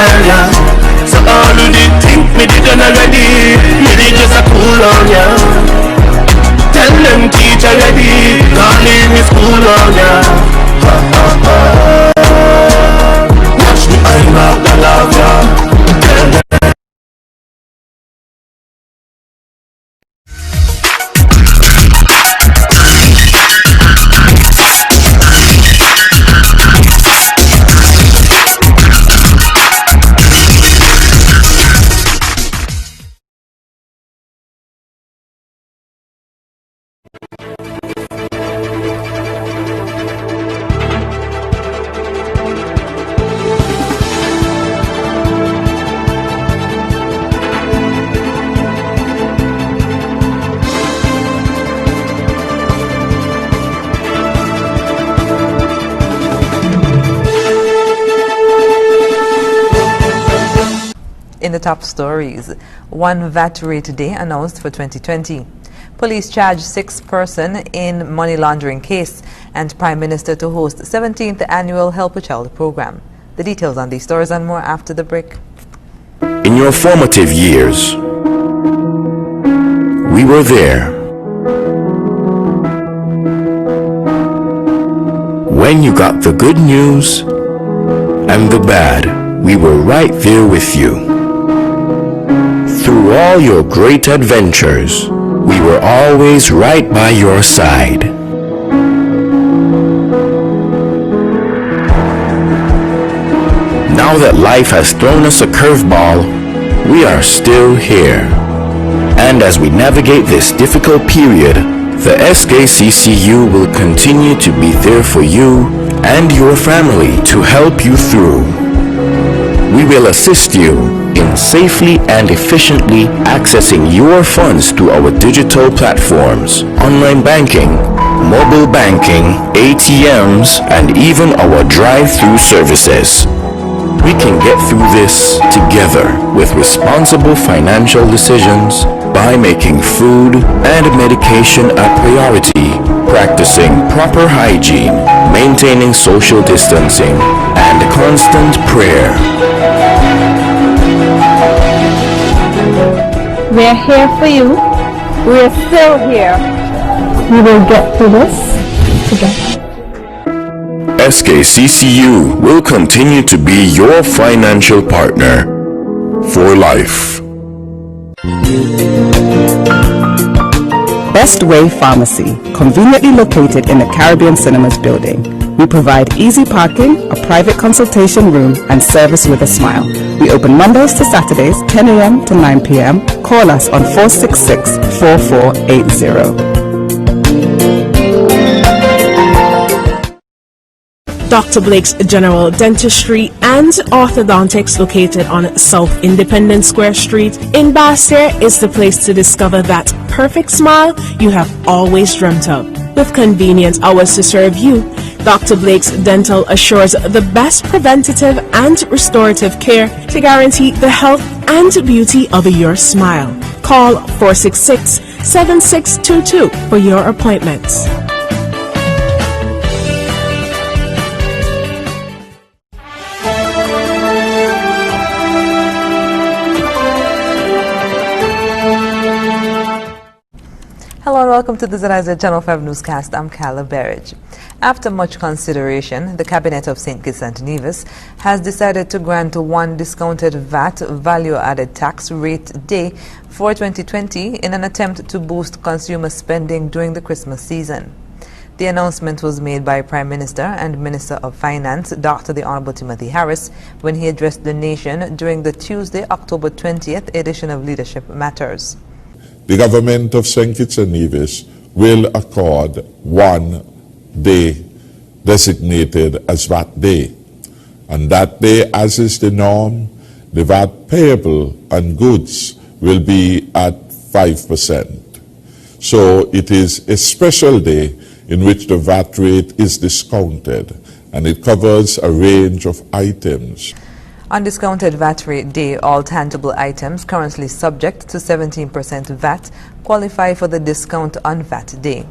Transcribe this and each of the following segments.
tell ya. So all who did think me did done already, me did just a cool on ya. Tell them teach already, can't leave me school on ya. Watch me, I'm out the love ya. Tell them. In the top stories, one VAT rate day announced for 2020. Police charged 6 persons in money laundering case, and Prime Minister to host 17th annual Help a Child program. The details on these stories and more after the break. In your formative years, we were there. When you got the good news and the bad, we were right there with you. Through all your great adventures, we were always right by your side. Now that life has thrown us a curveball, we are still here. And as we navigate this difficult period, the SKCCU will continue to be there for you and your family to help you through. We will assist you in safely and efficiently accessing your funds through our digital platforms, online banking, mobile banking, ATMs, and even our drive-through services. We can get through this together with responsible financial decisions by making food and medication a priority, practicing proper hygiene, maintaining social distancing, and constant prayer. We're here for you. We're still here. We will get through this together. SKCCU will continue to be your financial partner for life. Best Way Pharmacy, conveniently located in the Caribbean Cinemas building. We provide easy parking, a private consultation room, and service with a smile. We open Mondays to Saturdays, 10 a.m. to 9 p.m. Call us on 466-4480. Dr. Blake's General Dentistry and Orthodontics, located on South Independence Square Street in Basse, is the place to discover that perfect smile you have always dreamt of. With convenient hours to serve you, Dr. Blake's Dental assures the best preventative and restorative care to guarantee the health and beauty of your smile. Call 466-7622 for your appointments. Hello and welcome to the ZIZ Channel 5 newscast. I'm Carla Berridge. After much consideration, the Cabinet of St. Kitts and Nevis has decided to grant one discounted VAT value-added tax rate day for 2020 in an attempt to boost consumer spending during the Christmas season. The announcement was made by Prime Minister and Minister of Finance, Dr. the Honorable Timothy Harris, when he addressed the nation during the Tuesday, October 20th edition of Leadership Matters. The government of St. Kitts and Nevis will accord one day designated as VAT Day. And that day, as is the norm, the VAT payable on goods will be at 5%. So it is a special day in which the VAT rate is discounted, and it covers a range of items. On discounted VAT rate day, all tangible items currently subject to 17% VAT qualify for the discount on VAT day.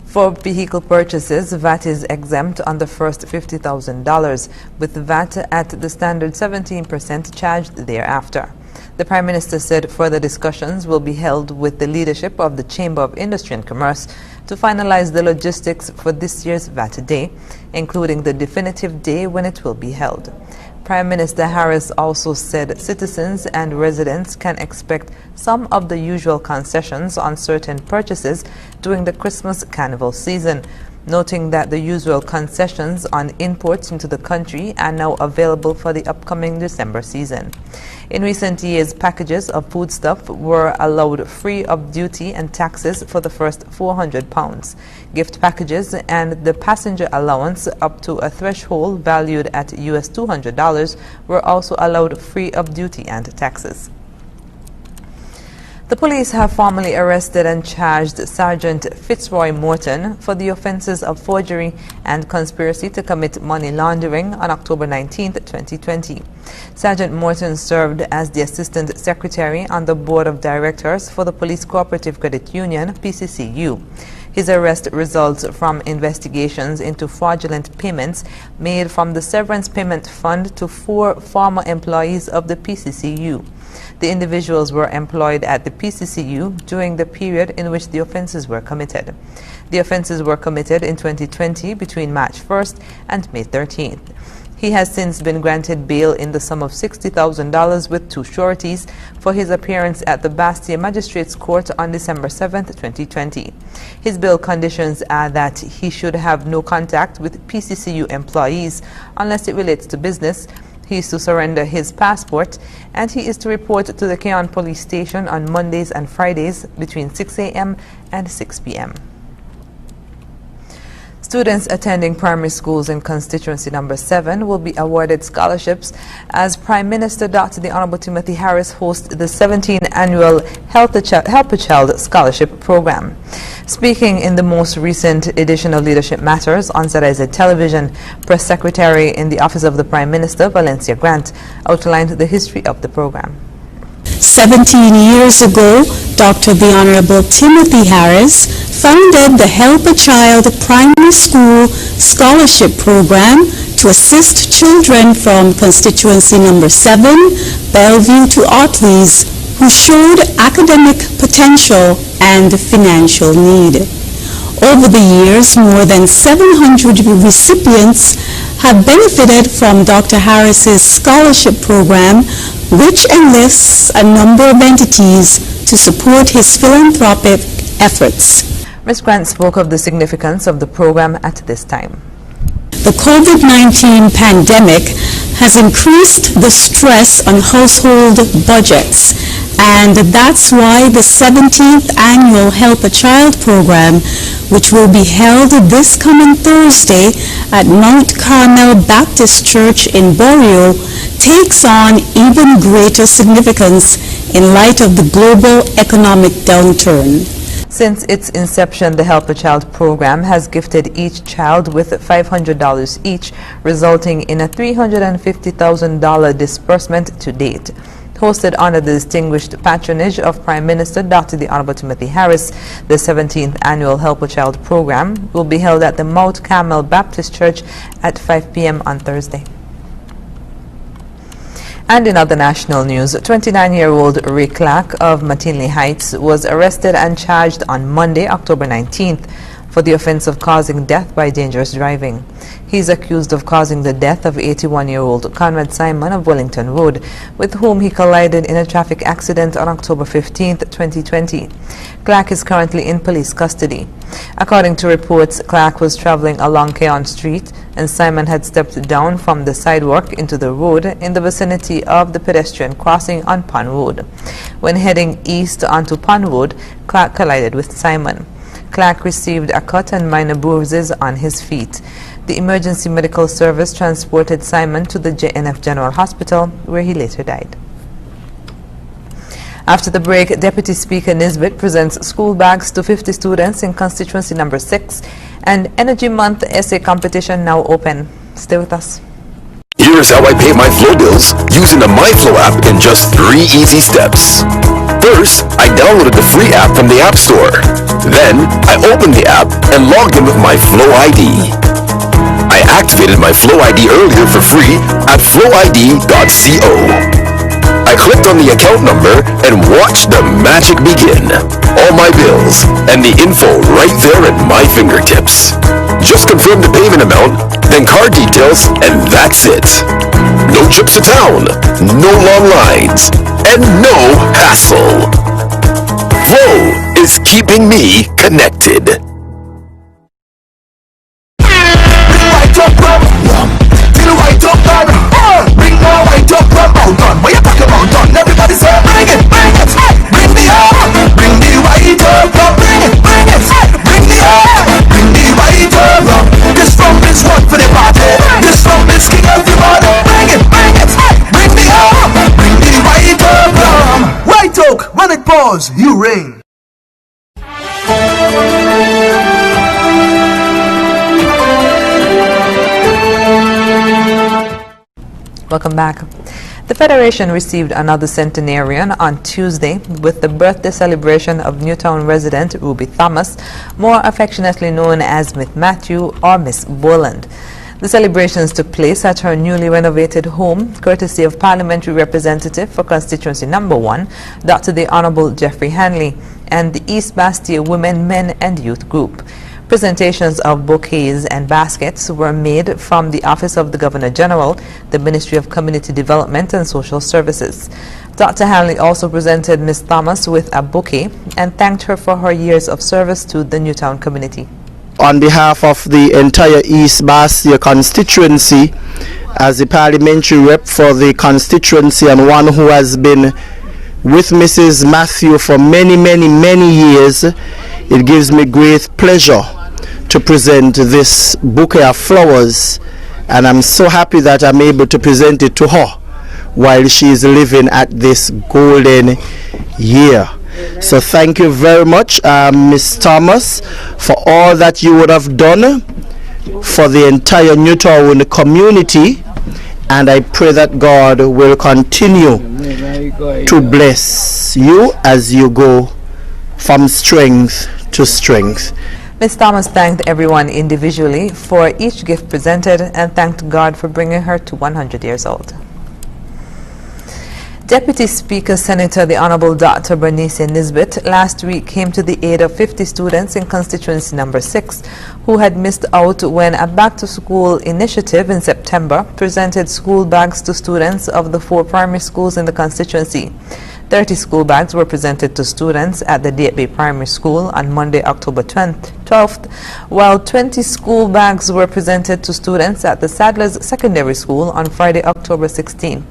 For vehicle purchases, VAT is exempt on the first $50,000, with VAT at the standard 17% charged thereafter. The Prime Minister said further discussions will be held with the leadership of the Chamber of Industry and Commerce to finalize the logistics for this year's VAT Day, including the definitive day when it will be held. Prime Minister Harris also said citizens and residents can expect some of the usual concessions on certain purchases during the Christmas carnival season, noting that the usual concessions on imports into the country are now available for the upcoming December season. In recent years, packages of foodstuff were allowed free of duty and taxes for the first £400. Gift packages and the passenger allowance up to a threshold valued at US $200 were also allowed free of duty and taxes. The police have formally arrested and charged Sergeant Fitzroy Morton for the offences of forgery and conspiracy to commit money laundering on October 19, 2020. Sergeant Morton served as the Assistant Secretary on the Board of Directors for the Police Cooperative Credit Union, PCCU. His arrest results from investigations into fraudulent payments made from the Severance Payment Fund to 4 former employees of the PCCU. The individuals were employed at the PCCU during the period in which the offences were committed. The offences were committed in 2020 between March 1st and May 13th. He has since been granted bail in the sum of $60,000 with 2 sureties for his appearance at the Bastia Magistrates Court on December 7, 2020. His bail conditions are that he should have no contact with PCCU employees unless it relates to business. He is to surrender his passport, and he is to report to the Keon Police Station on Mondays and Fridays between 6 a.m. and 6 p.m. Students attending primary schools in constituency number 7 will be awarded scholarships as Prime Minister Dr. The Honorable Timothy Harris hosts the 17th annual Help a Child Scholarship Program. Speaking in the most recent edition of Leadership Matters on ZIZ Television, Press Secretary in the Office of the Prime Minister, Valencia Grant, outlined the history of the program. 17 years ago, Dr. The Honorable Timothy Harris founded the Help a Child Primary School Scholarship Program to assist children from constituency number 7, Bellevue to Otley's, who showed academic potential and financial need. Over the years, more than 700 recipients have benefited from Dr. Harris's scholarship program, which enlists a number of entities to support his philanthropic efforts. Ms. Grant spoke of the significance of the program at this time. The COVID-19 pandemic has increased the stress on household budgets, and that's why the 17th annual Help a Child program, which will be held this coming Thursday at Mount Carmel Baptist Church in Borio, takes on even greater significance in light of the global economic downturn. Since its inception, the Help a Child program has gifted each child with $500 each, resulting in a $350,000 disbursement to date. Hosted under the distinguished patronage of Prime Minister Dr. The Honorable Timothy Harris, the 17th annual Help a Child program will be held at the Mount Carmel Baptist Church at 5 p.m. on Thursday. And in other national news, 29-year-old Ray Clark of McKinley Heights was arrested and charged on Monday, October 19th, for the offense of causing death by dangerous driving. He is accused of causing the death of 81-year-old Conrad Simon of Wellington Road, with whom he collided in a traffic accident on October 15, 2020. Clark is currently in police custody. According to reports, Clark was traveling along Keon Street and Simon had stepped down from the sidewalk into the road in the vicinity of the pedestrian crossing on Pond Road. When heading east onto Pond Road, Clark collided with Simon. Clark received a cut and minor bruises on his feet. The emergency medical service transported Simon to the JNF General Hospital, where he later died. After the break, Deputy Speaker Nisbet presents school bags to 50 students in constituency number 6, and Energy Month essay competition now open. Stay with us. Here's how I pay my Flow bills using the MyFlow app in just 3 easy steps. First, I downloaded the free app from the App Store. Then, I opened the app and logged in with my Flow ID. I activated my Flow ID earlier for free at flowid.co. I clicked on the account number and watched the magic begin. All my bills and the info right there at my fingertips. Just confirm the payment amount, then card details, and that's it. No trips to town, no long lines, and no hassle. Flow is keeping me connected. Bring more white up from Mountain. Where you talking about? Everybody say bring it, bring it. Bring the up, bring the white up, bring it, bring it. Bring the up, bring the white up. This from is one for the party. This from is king everybody. Bring it, bring it. Bring the up, bring the white up. White oak, when it pours, you ring. Welcome back. The Federation received another centenarian on Tuesday with the birthday celebration of Newtown resident Ruby Thomas, more affectionately known as Miss Matthew or Miss Boland. The celebrations took place at her newly renovated home, courtesy of Parliamentary Representative for Constituency Number 1, Dr. the Honorable Jeffrey Hanley, and the East Bastia Women, Men and Youth Group. Presentations of bouquets and baskets were made from the Office of the Governor General, the Ministry of Community Development and Social Services. Dr. Hanley also presented Ms. Thomas with a bouquet and thanked her for her years of service to the Newtown community. On behalf of the entire East Bastia constituency, as the parliamentary rep for the constituency and one who has been with Mrs. Matthew for many years, it gives me great pleasure to present this bouquet of flowers, and I'm so happy that I'm able to present it to her while she is living at this golden year. So thank you very much, Miss Thomas, for all that you would have done for the entire Newtown community, and I pray that God will continue to bless you as you go from strength to strength. Ms. Thomas thanked everyone individually for each gift presented and thanked God for bringing her to 100 years old. Deputy Speaker Senator the Honorable Dr. Bernice Nisbet last week came to the aid of 50 students in constituency number 6 who had missed out when a back-to-school initiative in September presented school bags to students of the 4 primary schools in the constituency. 30 school bags were presented to students at the Date Bay Primary School on Monday, October 12th, while 20 school bags were presented to students at the Sadler's Secondary School on Friday, October 16th.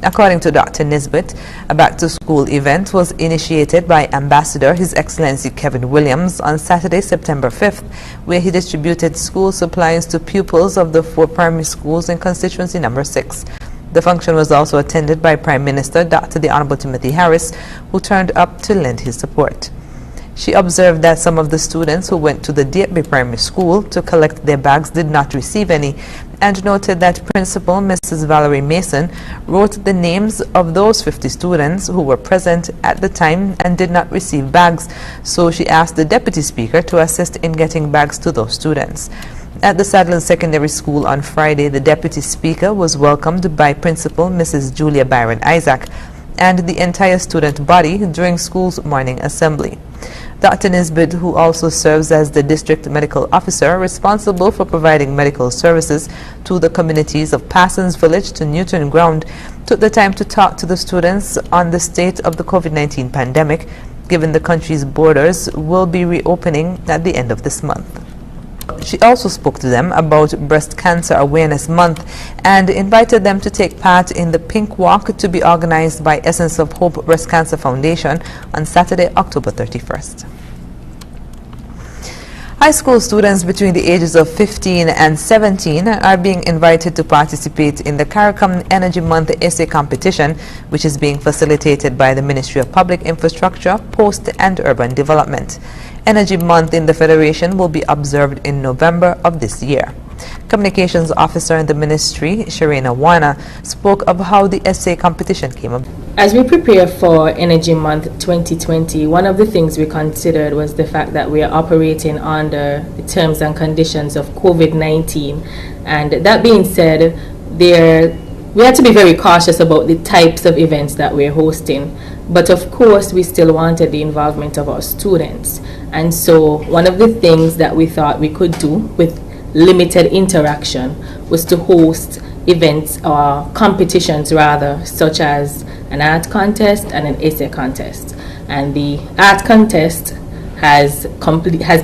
According to Dr. Nisbet, a back-to-school event was initiated by Ambassador His Excellency Kevin Williams on Saturday, September 5th, where he distributed school supplies to pupils of the 4 primary schools in constituency number 6. The function was also attended by Prime Minister Dr. the Honorable Timothy Harris, who turned up to lend his support. She observed that some of the students who went to the Date Bay Primary School to collect their bags did not receive any, and noted that Principal Mrs. Valerie Mason wrote the names of those 50 students who were present at the time and did not receive bags, so she asked the Deputy Speaker to assist in getting bags to those students. At the Sadler Secondary School on Friday, the Deputy Speaker was welcomed by Principal Mrs. Julia Byron Isaac and the entire student body during school's morning assembly. Dr. Nisbet, who also serves as the District Medical Officer responsible for providing medical services to the communities of Parsons Village to Newton Ground, took the time to talk to the students on the state of the COVID-19 pandemic, given the country's borders will be reopening at the end of this month. She also spoke to them about Breast Cancer Awareness Month and invited them to take part in the Pink Walk to be organized by Essence of Hope Breast Cancer Foundation on Saturday, October 31st. High school students between the ages of 15 and 17 are being invited to participate in the CARICOM Energy Month essay competition, which is being facilitated by the Ministry of Public Infrastructure, Post and Urban Development. Energy Month in the Federation will be observed in November of this year. Communications Officer in the Ministry, Sharina Warner, spoke of how the essay competition came about. As we prepare for Energy Month 2020, one of the things we considered was the fact that we are operating under the terms and conditions of COVID-19. And that being said, we had to be very cautious about the types of events that we're hosting. But of course, we still wanted the involvement of our students. And so one of the things that we thought we could do with limited interaction was to host events or competitions rather, such as an art contest and an essay contest. And the art contest has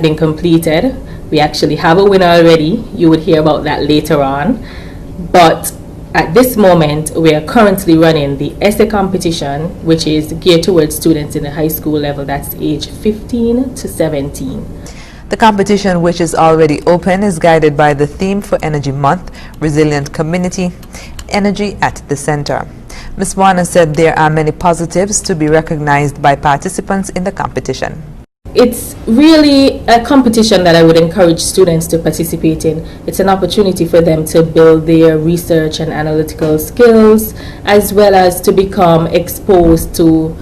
been completed. We actually have a winner already. You would hear about that later on. But at this moment, we are currently running the essay competition, which is geared towards students in the high school level, that's age 15 to 17. The competition, which is already open, is guided by the theme for Energy Month, Resilient Community, Energy at the Center. Ms. Warner said there are many positives to be recognized by participants in the competition. It's really a competition that I would encourage students to participate in. It's an opportunity for them to build their research and analytical skills, as well as to become exposed to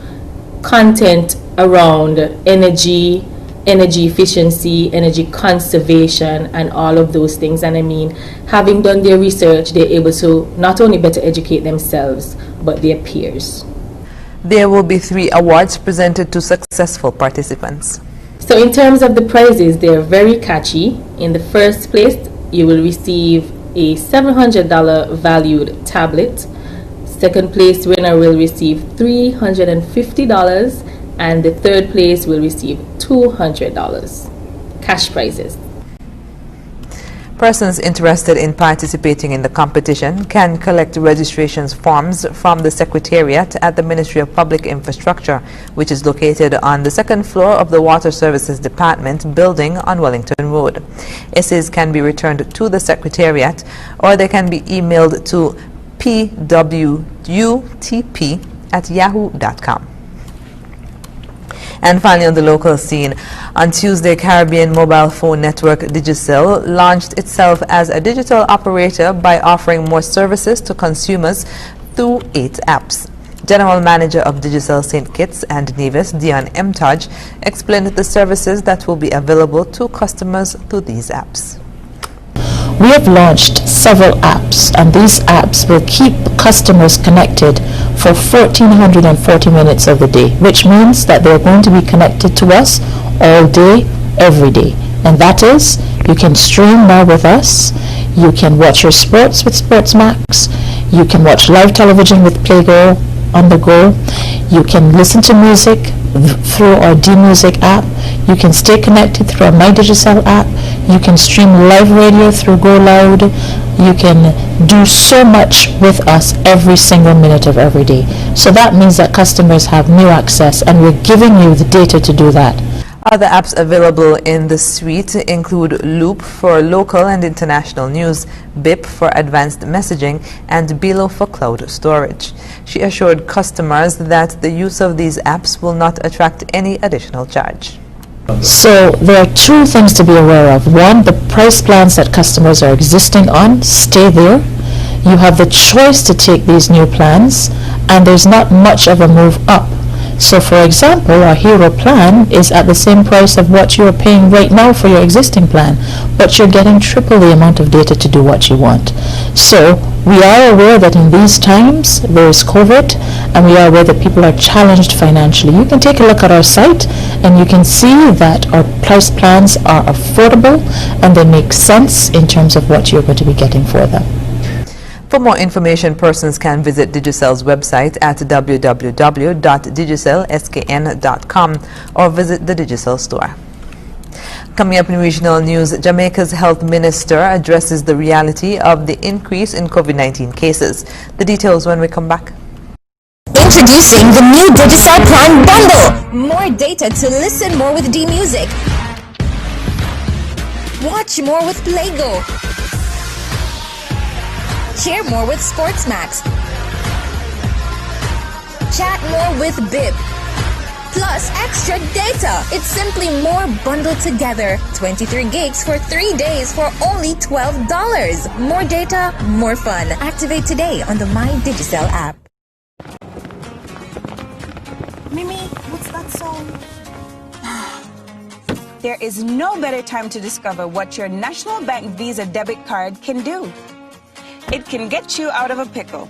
content around energy efficiency, energy conservation, and all of those things. And I mean, having done their research, they're able to not only better educate themselves, but their peers. There will be 3 awards presented to successful participants. So in terms of the prizes, they're very catchy. In the first place, you will receive a $700 valued tablet. Second place winner will receive $350, and the third place will receive $200 cash prizes. Persons interested in participating in the competition can collect registration forms from the Secretariat at the Ministry of Public Infrastructure, which is located on the 2nd floor of the Water Services Department building on Wellington Road. Essays can be returned to the Secretariat, or they can be emailed to pwutp@yahoo.com. And finally, on the local scene, on Tuesday, Caribbean mobile phone network Digicel launched itself as a digital operator by offering more services to consumers through 8 apps. General Manager of Digicel St. Kitts and Nevis, Dion Mtaj, explained the services that will be available to customers through these apps. We have launched several apps, and these apps will keep customers connected for 1440 minutes of the day, which means that they're going to be connected to us all day, every day. And that is, you can stream now with us, you can watch your sports with SportsMax, you can watch live television with Playgirl on the go, you can listen to music through our D-Music app, you can stay connected through our My Digicel app, you can stream live radio through Go Loud, you can do so much with us every single minute of every day. So that means that customers have new access, and we're giving you the data to do that. Other apps available in the suite include Loop for local and international news, BIP for advanced messaging, and Below for cloud storage. She assured customers that the use of these apps will not attract any additional charge. So there are 2 things to be aware of. One, the price plans that customers are existing on stay there. You have the choice to take these new plans, and there's not much of a move up. So for example, our Hero plan is at the same price of what you're paying right now for your existing plan, but you're getting triple the amount of data to do what you want. So we are aware that in these times there is COVID, and we are aware that people are challenged financially. You can take a look at our site and you can see that our price plans are affordable and they make sense in terms of what you're going to be getting for them. For more information, persons can visit Digicel's website at www.digicelskn.com or visit the Digicel store. Coming up in regional news, Jamaica's health minister addresses the reality of the increase in COVID-19 cases. The details when we come back. Introducing the new Digicel Prime Bundle. More data to listen more with D-Music. Watch more with Playgo. Share more with SportsMax. Chat more with BIP. plus extra data. It's simply more bundled together. 23 gigs for 3 days for only $12. More data, more fun. Activate today on the My Digicel app. Mimi, what's that song? There is no better time to discover what your National Bank Visa debit card can do. It can get you out of a pickle.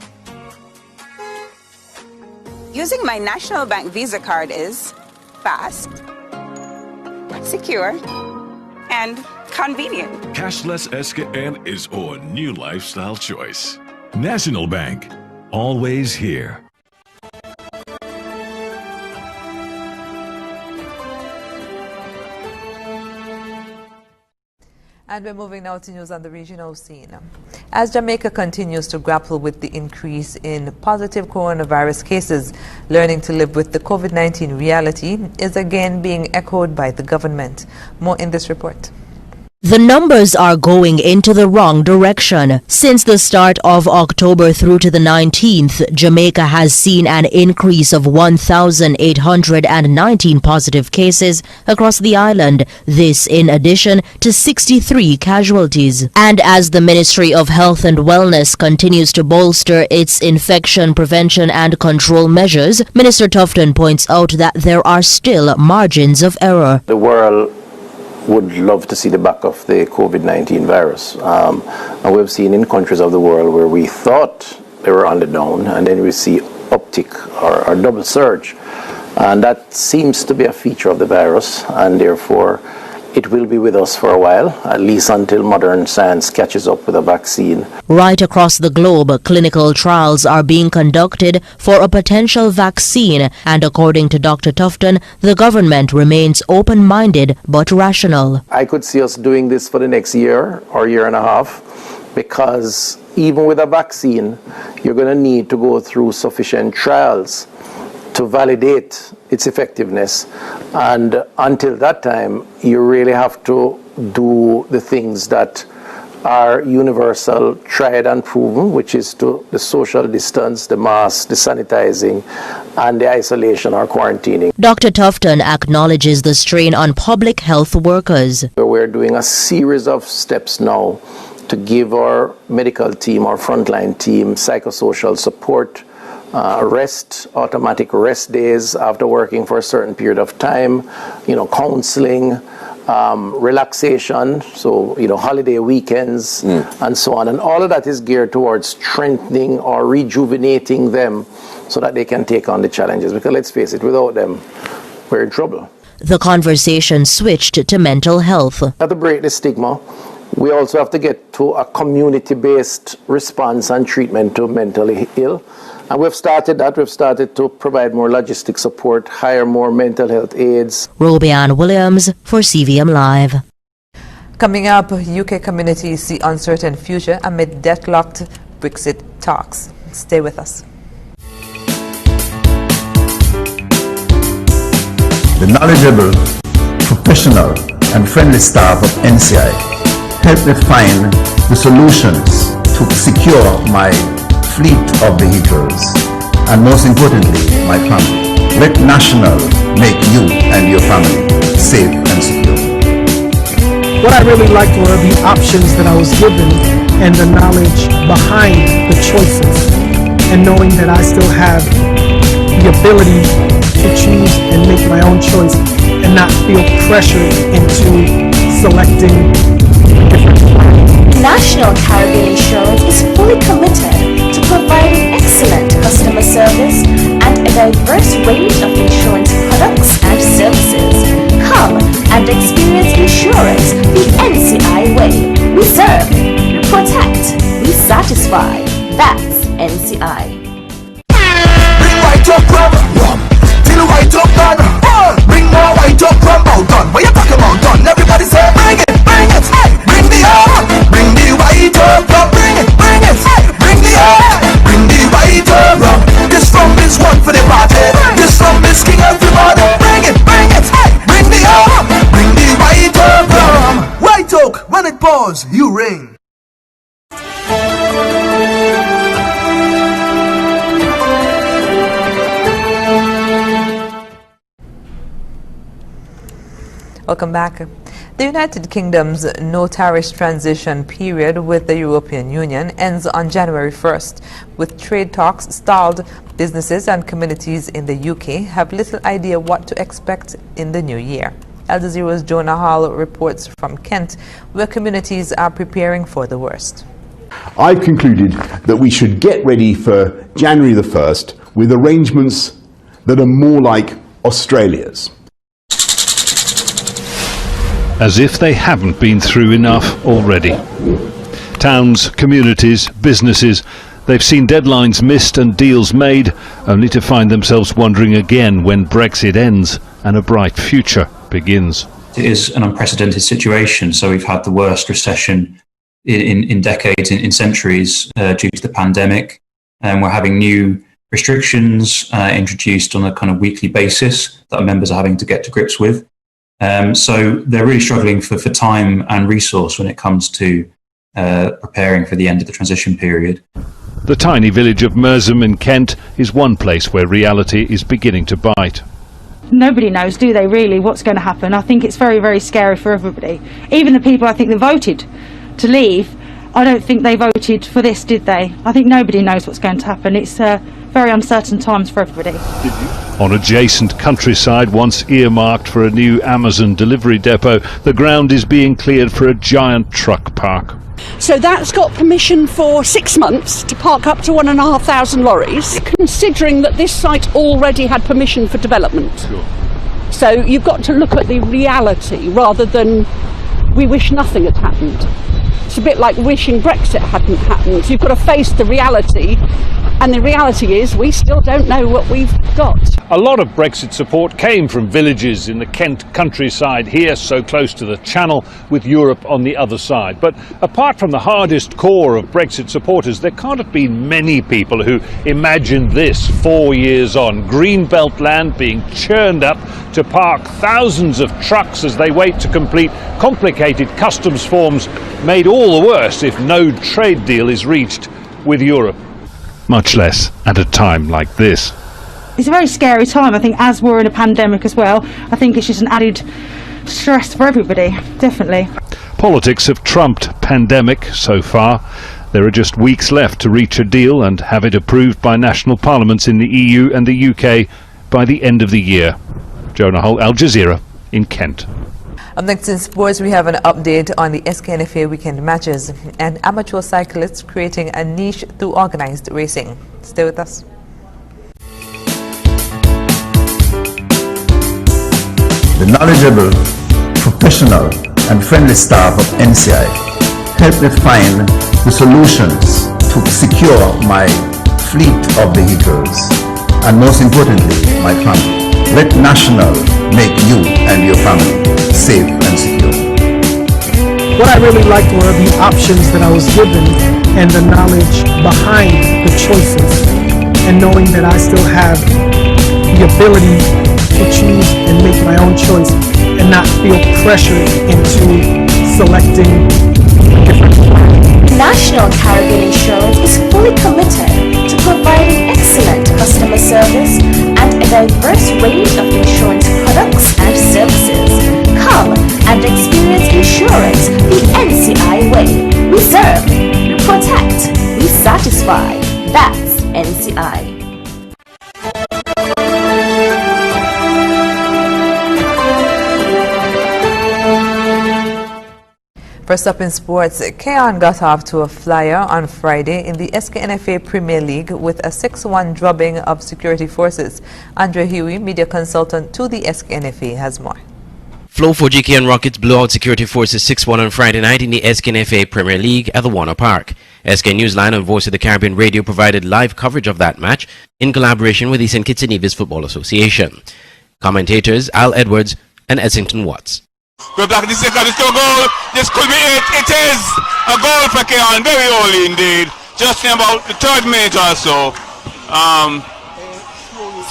Using my National Bank Visa card is fast, secure, and convenient. Cashless SKN is our new lifestyle choice. National Bank, always here. And we're moving now to news on the regional scene. As Jamaica continues to grapple with the increase in positive coronavirus cases, learning to live with the COVID-19 reality is again being echoed by the government. More in this report. The numbers are going into the wrong direction. Since the start of October through to the 19th, Jamaica has seen an increase of 1,819 positive cases across the island, this in addition to 63 casualties. And as the Ministry of Health and Wellness continues to bolster its infection prevention and control measures, Minister Tufton points out that there are still margins of error. The world would love to see the back of the COVID-19 virus. And we've seen in countries of the world where we thought they were on the down, and then we see uptick or double surge. And that seems to be a feature of the virus, and therefore it will be with us for a while, at least until modern science catches up with a vaccine. Right across the globe, clinical trials are being conducted for a potential vaccine, and according to Dr. Tufton, the government remains open-minded but rational. I could see us doing this for the next year or year and a half, because even with a vaccine, you're going to need to go through sufficient trials to validate its effectiveness, and until that time you really have to do the things that are universal, tried and proven, which is to the social distance, the mask, the sanitizing, and the isolation or quarantining. Dr. Tufton acknowledges the strain on public health workers. We're doing a series of steps now to give our medical team, our frontline team, psychosocial support, rest, automatic rest days after working for a certain period of time, counseling, relaxation, so, holiday weekends, and so on. And all of that is geared towards strengthening or rejuvenating them so that they can take on the challenges. Because let's face it, without them, we're in trouble. The conversation switched to mental health. We have to break the stigma. We also have to get to a community-based response and treatment to mentally ill. And we've started that. We've started to provide more logistic support, hire more mental health aides. Robianne Williams for CVM Live. Coming up, UK communities see uncertain future amid deadlocked Brexit talks. Stay with us. The knowledgeable, professional, and friendly staff of NCI helped me find the solutions to secure my fleet of vehicles, and most importantly, my family. Let National make you and your family safe and secure. What I really liked were the options that I was given and the knowledge behind the choices, and knowing that I still have the ability to choose and make my own choice and not feel pressured into selecting different plans. National Caribbean Insurance is fully committed to providing excellent customer service and a diverse range of insurance products and services. Come and experience insurance the NCI way. We serve, we protect, we satisfy. That's NCI. Bring white up rum, till white up done. Bring more white up rum, done. What you talking about done? Everybody say bring it, hey. Bring the bring the white up rum, bring it, hey. Bring the white up rum. This rum is one for the party. This rum is king everybody. Bring it, hey. Bring the white up rum. White oak, when it pours, you ring. Welcome back. The United Kingdom's no-tariff transition period with the European Union ends on January 1st. With trade talks stalled, businesses and communities in the UK have little idea what to expect in the new year. Al Jazeera's Jonah Hall reports from Kent, where communities are preparing for the worst. I've concluded that we should get ready for January the 1st with arrangements that are more like Australia's. As if they haven't been through enough already. Towns, communities, businesses, they've seen deadlines missed and deals made, only to find themselves wondering again when Brexit ends and a bright future begins. It is an unprecedented situation. So we've had the worst recession in decades, in centuries, due to the pandemic. And we're having new restrictions introduced on a kind of weekly basis that our members are having to get to grips with. So they're really struggling for time and resource when it comes to preparing for the end of the transition period. The tiny village of Merstham in Kent is one place where reality is beginning to bite. Nobody knows, do they, really, what's going to happen? I think it's very, very scary for everybody. Even the people I think that voted to leave, I don't think they voted for this, did they? I think nobody knows what's going to happen. It's very uncertain times for everybody. On adjacent countryside, once earmarked for a new Amazon delivery depot, the ground is being cleared for a giant truck park. So that's got permission for 6 months to park up to 1,500 lorries, considering that this site already had permission for development. Sure. So you've got to look at the reality rather than we wish nothing had happened. It's a bit like wishing Brexit hadn't happened. You've got to face the reality, and the reality is we still don't know what we've got. A lot of Brexit support came from villages in the Kent countryside here, so close to the Channel, with Europe on the other side. But apart from the hardest core of Brexit supporters, there can't have been many people who imagined this 4 years on. Greenbelt land being churned up to park thousands of trucks as they wait to complete complicated customs forms, made all the worse if no trade deal is reached with Europe. Much less at a time like this. It's a very scary time, I think, as we're in a pandemic as well. I think it's just an added stress for everybody, definitely. Politics have trumped pandemic so far. There are just weeks left to reach a deal and have it approved by national parliaments in the EU and the UK by the end of the year. Jonah Hall, Al Jazeera in Kent. Up next in sports, we have an update on the SKNFA weekend matches and amateur cyclists creating a niche through organized racing. Stay with us. The knowledgeable, professional and friendly staff of NCI helped me find the solutions to secure my fleet of vehicles and, most importantly, my family. Let National make you and your family safe and secure. What I really liked were the options that I was given and the knowledge behind the choices, and knowing that I still have the ability to choose and make my own choice and not feel pressured into selecting different. National Caribbean Insurance is fully committed to providing excellent customer service and a diverse range of insurance products and services. Come and experience insurance the NCI way. We serve, we protect, we satisfy. That's NCI. First up in sports, Keon got off to a flyer on Friday in the SKNFA Premier League with a 6-1 drubbing of security forces. Andre Huey, media consultant to the SKNFA, has more. Flow 4GK and Rockets blew out security forces 6-1 on Friday night in the SKNFA Premier League at the Warner Park. SK Newsline and Voice of the Caribbean Radio provided live coverage of that match in collaboration with the St. Kitts and Nevis Football Association. Commentators Al Edwards and Essington Watts. Go back to the second, it's a goal. This could be it. It is a goal for Keon. Very early indeed. Just in about the 3rd minute or so.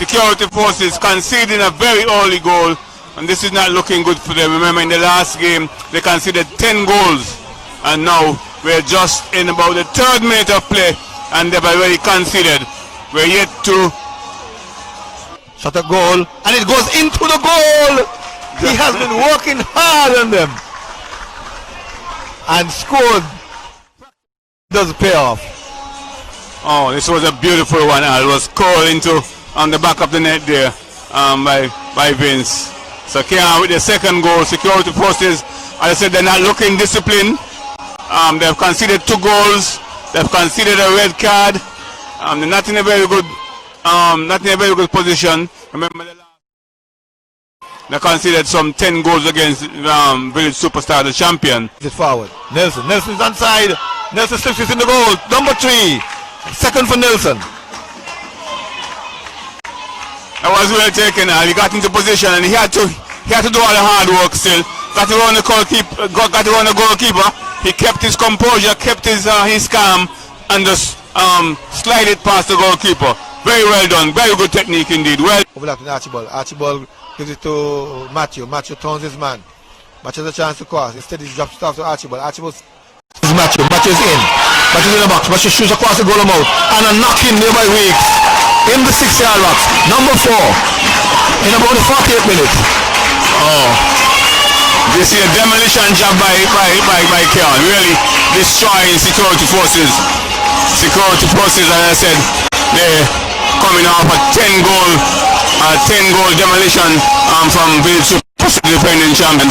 Security forces conceding a very early goal, and this is not looking good for them. Remember, in the last game they conceded 10 goals, and now we're just in about the 3rd minute of play, and they've already conceded. We're yet to shot a goal, and it goes into the goal. He has been working hard on them and scored. Does pay off. Oh, this was a beautiful one. It was curled into on the back of the net there by Vince. So Kean with the second goal. Security forces, as I said, they're not looking disciplined. They've conceded 2 goals. They've conceded a red card. They're not in a very good, position. Remember, they conceded some 10 goals against Village Superstar, the champion. It forward. Nelson's onside. Nelson slips it in the goal. Number 3. Second for Nelson. That was well taken. He got into position and he had to do all the hard work still. Got to run the goalkeeper. Got to run the goalkeeper. He kept his composure, kept his calm, and just slide it past the goalkeeper. Very well done. Very good technique indeed. Well. Overlapping Archibald. Archibald gives it to Matthew. Matthew turns his man. Matthew has a chance to cross. Instead he drops it off to Archibald. Archibald. Matthew's in. Matthew's in the box. Matthew shoots across the goal amount. And a knock in there by Weeks. In the 6-yard box. Number 4. In about the 48th minute. Oh. You see a demolition job by Kean. Really destroying security forces. Security forces, as I said, they're coming off a 10-goal demolition from Village Super defending champion.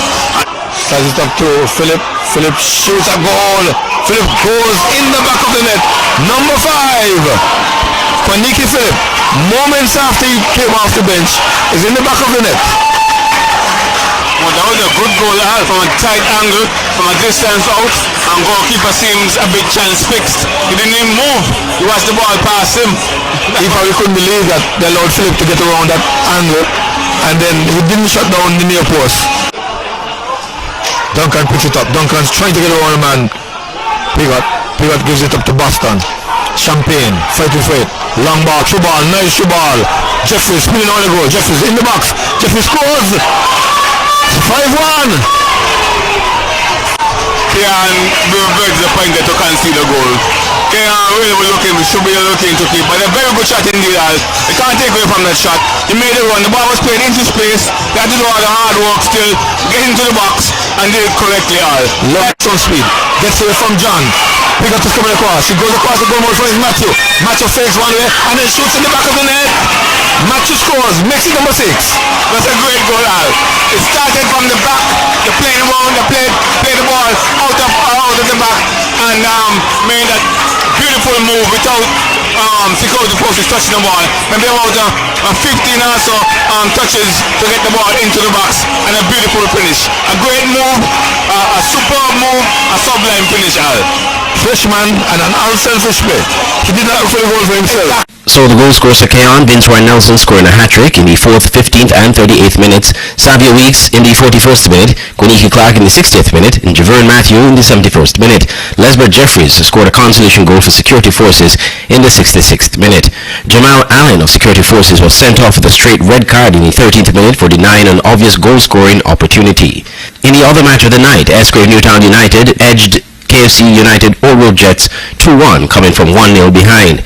Slides it up to Philip. Philip shoots a goal. Philip goes in the back of the net. Number 5. Kwaniki Philip, moments after he came off the bench, is in the back of the net. Well, that was a good goal from a tight angle, from a distance out, and goalkeeper seems a bit transfixed. He didn't even move. He watched the ball pass him. He probably couldn't believe that they allowed Philip to get around that angle, and then he didn't shut down the near post. Duncan picks it up. Duncan's trying to get around the man. Pigot gives it up to Boston. Champagne, fighting for it. Long ball, through ball, nice through ball. Jeffries spinning on the goal. Jeffries in the box. Jeffries scores. 5-1. Kean very disappointed to concede a goal. Kean really should be looking to keep, but a very good shot indeed. They can't take away from that shot. He made it run. The ball was played into space. They had to do all the hard work still, get into the box, and did it correctly all. Lots on speed. Gets away from John. Pigot is coming across. He goes across the goal more for his Matthew. Matthew fakes one way and then shoots in the back of the net. Matthew scores, makes it number 6. That's a great goal, Al. It started from the back. They played around, they played the ball out of the back, and made that beautiful move without security forces touching the ball. Maybe about 15 or so touches to get the ball into the box, and a beautiful finish. A great move, a superb move, a sublime finish, Al. Freshman and an unselfish play. He did not look for the goal for himself. So the goal scorers for Kean, Vince Nelson scoring a hat-trick in the 4th, 15th and 38th minutes, Savia Weeks in the 41st minute, Kwaniki Clark in the 60th minute, and Javerne Matthew in the 71st minute. Lesbert Jeffries scored a consolation goal for Security Forces in the 66th minute. Jamal Allen of Security Forces was sent off with a straight red card in the 13th minute for denying an obvious goal-scoring opportunity. In the other match of the night, Esquire Newtown United edged KFC United Old Road Jets 2-1, coming from 1-0 behind.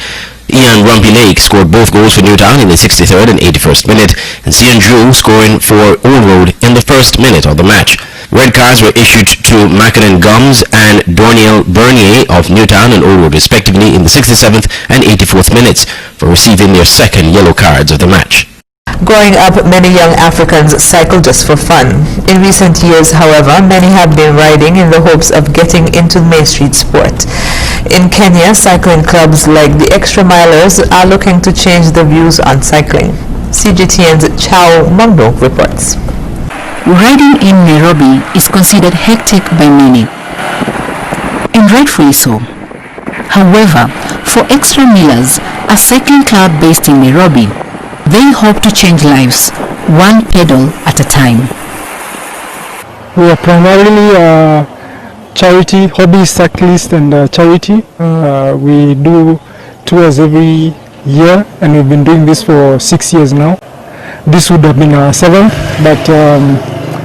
Ian Rumpy Lake scored both goals for Newtown in the 63rd and 81st minute, and Cian Drew scoring for Old Road in the 1st minute of the match. Red cards were issued to Mackinnon Gums and Dorniel Bernier of Newtown and Old Road respectively in the 67th and 84th minutes for receiving their second yellow cards of the match. Growing up, many young Africans cycle just for fun. In recent years, however, many have been riding in the hopes of getting into Main Street sport. In Kenya, cycling clubs like the Extra Milers are looking to change the views on cycling. CGTN's Chow Mondo reports. Riding in Nairobi is considered hectic by many, and rightfully so. However, for Extra Millers, a cycling club based in Nairobi, they hope to change lives, one pedal at a time. We are primarily a charity, hobby cyclist and charity. We do tours every year and we've been doing this for 6 years now. This would have been our 7th, but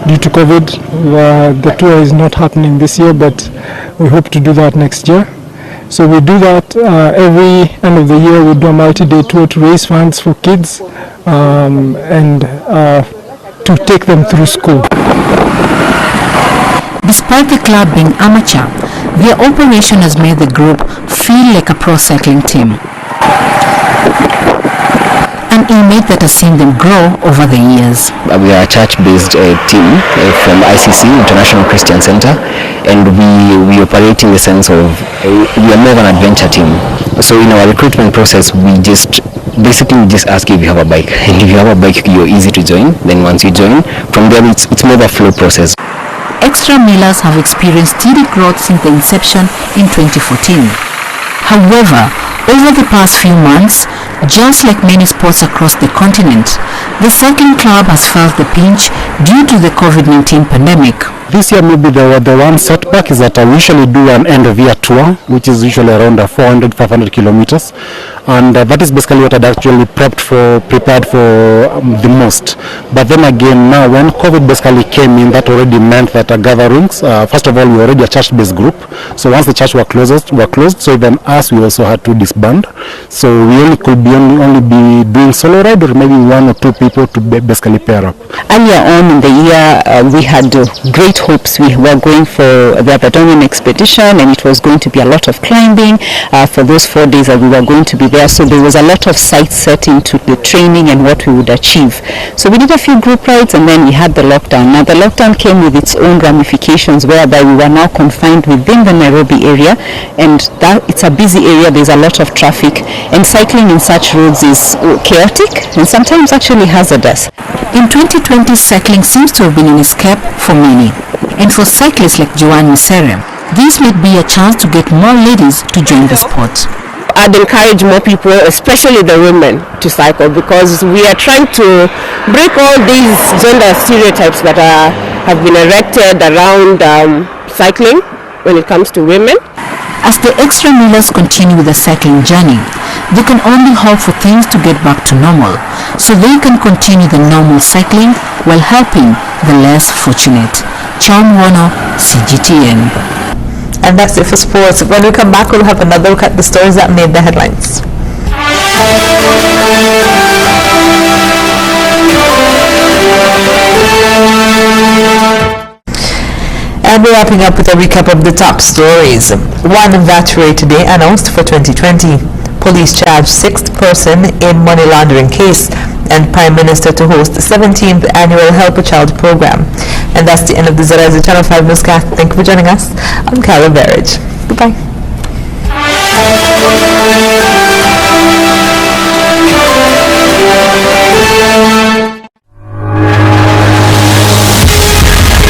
due to COVID, the tour is not happening this year, but we hope to do that next year. So we do that every end of the year. We do a multi-day tour to raise funds for kids, and to take them through school. Despite the club being amateur, their operation has made the group feel like a pro cycling team. An image that has seen them grow over the years. We are a church-based team from ICC, International Christian Center, and we operate in the sense of we are more of an adventure team. So in our recruitment process, we just ask you if you have a bike, and if you have a bike, you're easy to join. Then once you join, from there it's more of a flow process. Extra Millers have experienced steady growth since the inception in 2014. However, over the past few months, just like many sports across the continent, the cycling club has felt the pinch due to the COVID-19 pandemic. This year maybe the one setback is that I usually do an end-of-year tour, which is usually around 400-500 kilometers, and that is basically what I'd actually prepared for the most. But then again, now when COVID basically came in, that already meant that gatherings, first of all, we were already a church-based group, so once the church were closed, so even us, we also had to disband. So we only could only be doing solo ride, or maybe one or two people to basically pair up. Earlier on in the year, we had great hopes. We were going for the Aberdonian expedition, and it was going to be a lot of climbing for those 4 days that we were going to be there. So there was a lot of sight setting to the training and what we would achieve. So we did a few group rides, and then we had the lockdown. Now the lockdown came with its own ramifications, whereby we were now confined within the Nairobi area, and that it's a busy area. There's a lot of traffic, and cycling in such roads is chaotic and sometimes actually hazardous. In 2020, cycling seems to have been an escape for many. And for cyclists like Joanne Misere, this might be a chance to get more ladies to join the sport. I'd encourage more people, especially the women, to cycle, because we are trying to break all these gender stereotypes that have been erected around cycling when it comes to women. As the Extra Millers continue with the cycling journey, they can only hope for things to get back to normal, so they can continue the normal cycling while helping the less fortunate. Charm Warner, CGTN. And that's it for sports. When we come back, we'll have another look at the stories that made the headlines. And we're wrapping up with a recap of the top stories. One VAT rate today announced for 2020. Police charged 6th person in money laundering case, and Prime Minister to host the 17th annual Help a Child program. And that's the end of the ZIZ Channel 5 newscast. Thank you for joining us. I'm Carla Berridge. Goodbye.